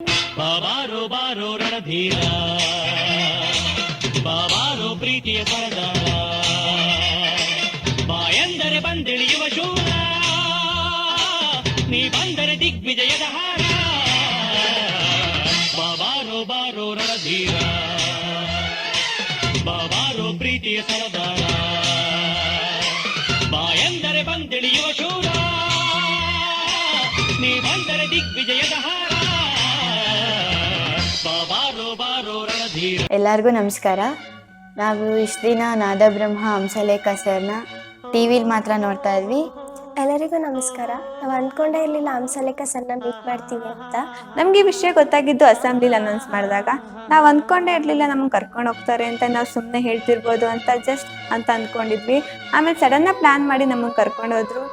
ಬಾಬಾರೋ ಬಾರೋ ರಣಧೀರ, ಬಾಬಾರೋ ಪ್ರೀತಿಯ ಸರದಾರ, ಬಾಯಂದರೆ ಬಂದಿಳಿಯುವ ಶೂರ, ನೀ ಬಂದರೆ ದಿಗ್ವಿಜಯದ ಹಾರ. ಬಾಬಾರೋ ಬಾರೋ ರಣಧೀರ, ಬಾಬಾರೋ ಪ್ರೀತಿಯ ಸರದಾರ, ಬಾಯಂದರೆ ಬಂದಿಳಿಯುವ ಶೂರ, ನೀ ಬಂದರೆ ದಿಗ್ವಿಜಯದ ಹಾರ. ಎಲ್ಲರಿಗೂ ನಮಸ್ಕಾರ. ನಾವು ಇಷ್ಟು ದಿನ ನಾದಬ್ರಹ್ಮ ಹಂಸಲೇಖ ಸರ್ನ ಟಿ ವಿಲಿ ಮಾತ್ರ ನೋಡ್ತಾ ಇದ್ವಿ. ಎಲ್ಲರಿಗೂ ನಮಸ್ಕಾರ. ನಾವು ಅಂದ್ಕೊಂಡೇ ಇರಲಿಲ್ಲ ಹಂಸಲೇಖ ಸರ್ನ ಮೀಟ್ ಮಾಡ್ತೀವಿ ಅಂತ. ನಮ್ಗೆ ಈ ವಿಷಯ ಗೊತ್ತಾಗಿದ್ದು ಅಸೆಂಬ್ಲಿಲಿ ಅನೌನ್ಸ್ ಮಾಡಿದಾಗ. ನಾವು ಅಂದ್ಕೊಂಡೇ ಇರಲಿಲ್ಲ ನಮ್ಗೆ ಕರ್ಕೊಂಡು ಹೋಗ್ತಾರೆ ಅಂತ, ನಾವು ಸುಮ್ಮನೆ ಹೇಳ್ತಿರ್ಬೋದು ಅಂತ ಜಸ್ಟ್ ಅಂತ ಅಂದ್ಕೊಂಡಿದ್ವಿ. ಆಮೇಲೆ ಸಡನ್ನಾಗಿ ಪ್ಲ್ಯಾನ್ ಮಾಡಿ ನಮಗೆ ಕರ್ಕೊಂಡು ಹೋದ್ರು.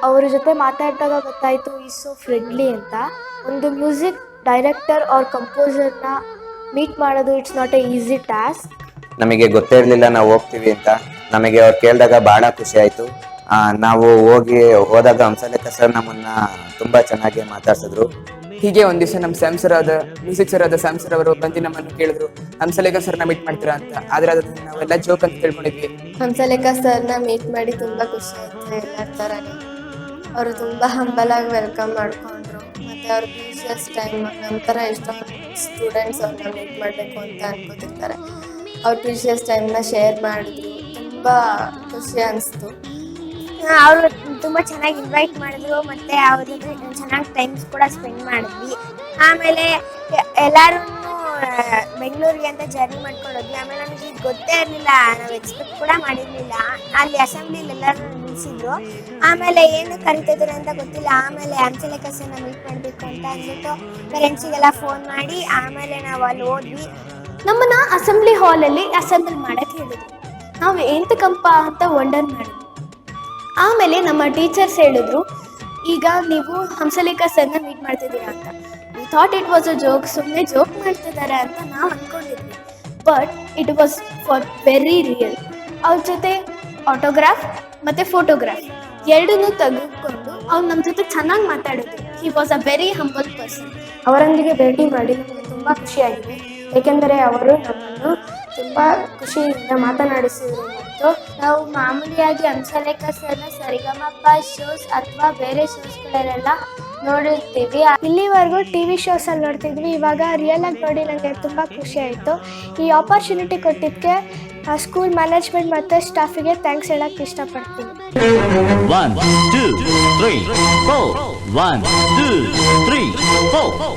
ಅವ್ರ ಜೊತೆ ಮಾತಾಡಿದಾಗ ಗೊತ್ತಾಯಿತು ಈಸ್ ಸೋ ಫ್ರೆಂಡ್ಲಿ ಅಂತ. ಒಂದು ಮ್ಯೂಸಿಕ್ ಡೈರೆಕ್ಟರ್ ಅವ್ರ ಕಂಪೋಸರ್ನ ಮೀಟ್ ಮಾಡೋದು it's not A easy task. ನಮಗೆ ಗೊತ್ತೇ ಇರಲಿಲ್ಲ ನಾವು ಹೋಗ್ತೀವಿ ಅಂತ. ನಮಗೆ ಅವ್ರು ಕೇಳಿದಾಗ ಬಹಳ ಖುಷಿ ಆಯಿತು. ನಾವು ಹೋದಾಗ ಹಂಸಲೇಖ ಸರ್ ನಮ್ಮನ್ನ ತುಂಬಾ ಚೆನ್ನಾಗಿ ಮಾತಾಡ್ಸಿದ್ರು. ಹೀಗೆ ಒಂದ್ ದಿವಸ ನಮ್ಮ ಸ್ಯಾಮ್ ಸರ್ ಆದ ಮ್ಯೂಸಿಕ್ ಸರ್ ಆದ ಸ್ಯಾಮ್ ಸರ್ ಅವರು ಬಂದು ನಮ್ಮನ್ನು ಕೇಳಿದ್ರು ಹಂಸಲೇಖ ಸರ್ನ ಮೀಟ್ ಮಾಡ್ತೀರಾ ಅಂತ. ಆದ್ರೆ ಅದನ್ನ ನಾವೆಲ್ಲ ಜೋಕ್ ಅಂತ ತಿಳ್ಕೊಂಡಿದ್ವಿ. ಹಂಸಲೇಖ ಸರ್ನ ಮೀಟ್ ಮಾಡಿ ತುಂಬಾ ಖುಷಿ ಆಯ್ತು. ಎಲ್ಲರ ಥರನೇ ಅವರು ತುಂಬಾ ಹಂಬಲ್ ಆಗಿ ವೆಲ್ಕಮ್ ಮಾಡ್ಕೊಂಡ್ರು. ಮತ್ತೆ ಅವ್ರ ಪ್ರೀಶಿಯಸ್ ಟೈಮ್ ನಮ್ಮ ಥರ ಎಷ್ಟೋ ಸ್ಟೂಡೆಂಟ್ಸ್ ಅವ್ರನ್ನ ಮೀಟ್ ಮಾಡಬೇಕು ಅಂತ ಅನ್ಕೋತಿರ್ತಾರೆ. ಅವ್ರ ಪ್ರೀಶಿಯಸ್ ಟೈಮ್ನ ಶೇರ್ ಮಾಡಿದ್ರು. ತುಂಬ ಖುಷಿ ಅನಿಸ್ತು. ಅವರು ತುಂಬ ಚೆನ್ನಾಗಿ ಇನ್ವೈಟ್ ಮಾಡಿದ್ರು. ಮತ್ತು ಅವ್ರ ಜೊತೆ ಚೆನ್ನಾಗಿ ಟೈಮ್ಸ್ ಕೂಡ ಸ್ಪೆಂಡ್ ಮಾಡಿದ್ವಿ. ಆಮೇಲೆ ಎಲ್ಲರೂ ಬೆಂಗಳೂರಿಗೆ ಅಂತ ಜರ್ನಿ ಮಾಡ್ಕೊಂಡು ಹೋದ್ವಿ. ಆಮೇಲೆ ನಮಗೆ ಗೊತ್ತೇ ಇರಲಿಲ್ಲ, ನಾವು ಎಕ್ಸ್ಪೆಕ್ಟ್ ಕೂಡ ಮಾಡಿರಲಿಲ್ಲ. ಅಲ್ಲಿ ಅಸೆಂಬ್ಲಿಲಿ ಎಲ್ಲರೂ ನಿಲ್ಲಿಸಿದ್ರು. ಆಮೇಲೆ ಏನು ಕರಿತಿದ್ರು ಅಂತ ಗೊತ್ತಿಲ್ಲ. ಆಮೇಲೆ ಹಂಸಲೇಖ ಸರ್ನ ಮೀಟ್ ಮಾಡಬೇಕು ಅಂತ ಅಂದ್ಬಿಟ್ಟು ಪೇರೆಂಟ್ಸಿಗೆಲ್ಲ ಫೋನ್ ಮಾಡಿ ಆಮೇಲೆ ನಾವು ಅಲ್ಲಿ ಹೋದ್ವಿ. ನಮ್ಮನ್ನ ಅಸೆಂಬ್ಲಿ ಹಾಲಲ್ಲಿ ಅಸೆಂಬಲ್ ಮಾಡಕ್ಕೆ ಹೇಳಿದ್ರು. ನಾವು ಎಂತಕ್ಕಂಪ ಅಂತ ವಂಡರ್ ಮಾಡಿದ್ವಿ. ಆಮೇಲೆ ನಮ್ಮ ಟೀಚರ್ಸ್ ಹೇಳಿದ್ರು, ಈಗ ನೀವು ಹಂಸಲೇಖ ಸರ್ನ ಮೀಟ್ ಮಾಡ್ತಿದ್ದೀರಾ ಅಂತ. We thought it was a joke, ಸುಮ್ಮನೆ ಜೋಕ್ ಮಾಡ್ತಿದ್ದಾರೆ ಅಂತ ನಾವು ಅಂದ್ಕೊಂಡಿದ್ವಿ. But it was for very real. ಅವ್ರ ಜೊತೆ ಆಟೋಗ್ರಾಫ್ ಮತ್ತು ಫೋಟೋಗ್ರಾಫ್ ಎರಡನ್ನೂ ತೆಗೆದುಕೊಂಡು ಅವ್ರು ನಮ್ಮ ಜೊತೆ ಚೆನ್ನಾಗಿ ಮಾತಾಡಿದ್ರು. He was a very humble person. ಅವರೊಂದಿಗೆ ಭೇಟಿ ಮಾಡಿ ನಮಗೆ ತುಂಬ ಖುಷಿಯಾಗಿದೆ. ಏಕೆಂದರೆ ಅವರು ನಮ್ಮನ್ನು ತುಂಬ ಖುಷಿಯಿಂದ ಮಾತನಾಡಿಸಿದ್ರು. ಮತ್ತು ನಾವು ಮಾಮೂಲಿಯಾಗಿ ಹಂಸಲೇಖ ಸರ್ನ ಸರಿಗಮಪ ಶೋಸ್ ಅಥವಾ ಬೇರೆ ಶೋಸ್ಗಳಲ್ಲೆಲ್ಲ ನೋಡಿರ್ತೀವಿ. ಇಲ್ಲಿವರೆಗೂ ಟಿ ವಿ ಶೋಸಲ್ಲಿ ನೋಡ್ತಿದ್ವಿ. ಇವಾಗ ರಿಯಲ್ ಆಗಿ ನೋಡಿ ನನಗೆ ತುಂಬ ಖುಷಿ ಆಯಿತು. ಈ ಆಪರ್ಚುನಿಟಿ ಕೊಟ್ಟಿದ್ದಕ್ಕೆ ಸ್ಕೂಲ್ ಮ್ಯಾನೇಜ್ಮೆಂಟ್ ಮತ್ತು ಸ್ಟಾಫಿಗೆ ಥ್ಯಾಂಕ್ಸ್ ಹೇಳಕ್ಕೆ ಇಷ್ಟಪಡ್ತೀನಿ. 1 2 3 4 1 2 3 4.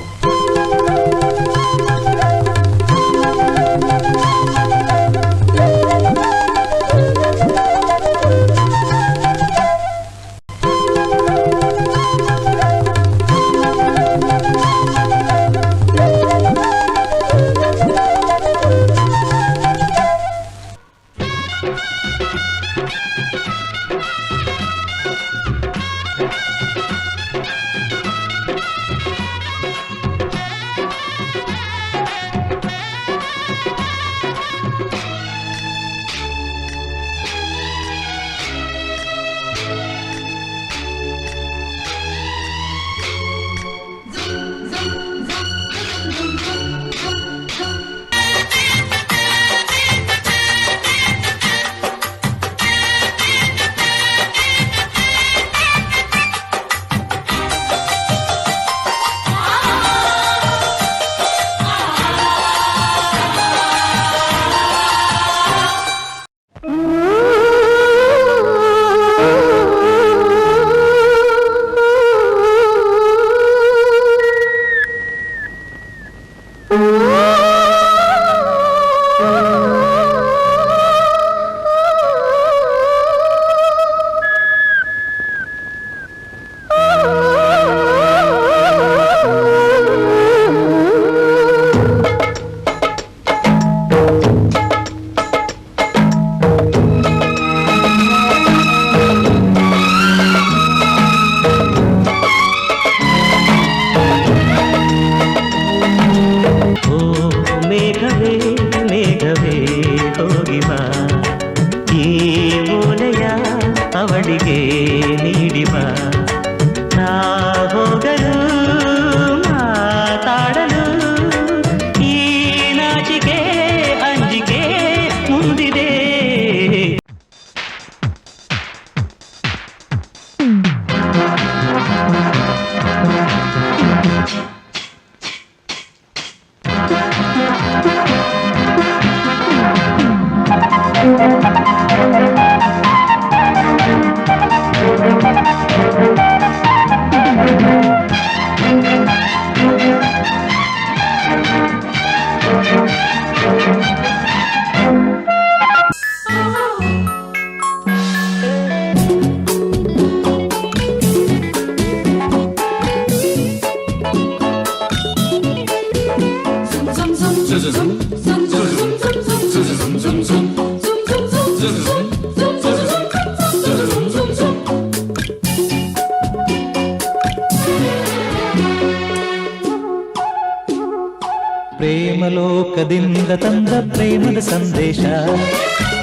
ಪ್ರೇಮಲೋಕದಿಂದ ತಂದ ಪ್ರೇಮದ ಸಂದೇಶ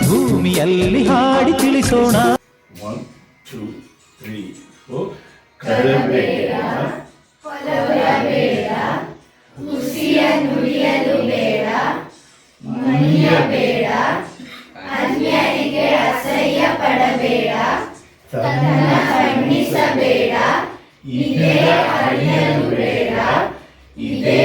ಭೂಮಿಯಲ್ಲಿ ಹಾಡಿ ತಿಳಿಸೋಣ. 1 2 3 4 ಕರಬೇಡ ಕೊಲಬೇಡ ಹುಸಿಯ ನುಡಿಯಲು ಬೇಡ ಮಣಿಯಬೇಡ ಅನ್ಯರಿಗೆ ಅಸಹ್ಯ ಪಡಬೇಡ ತನ್ನ ಖಂಡಿಸಬೇಡ ಇದೇ ಅರಿಯಲು ಬೇಡ ಇದೇ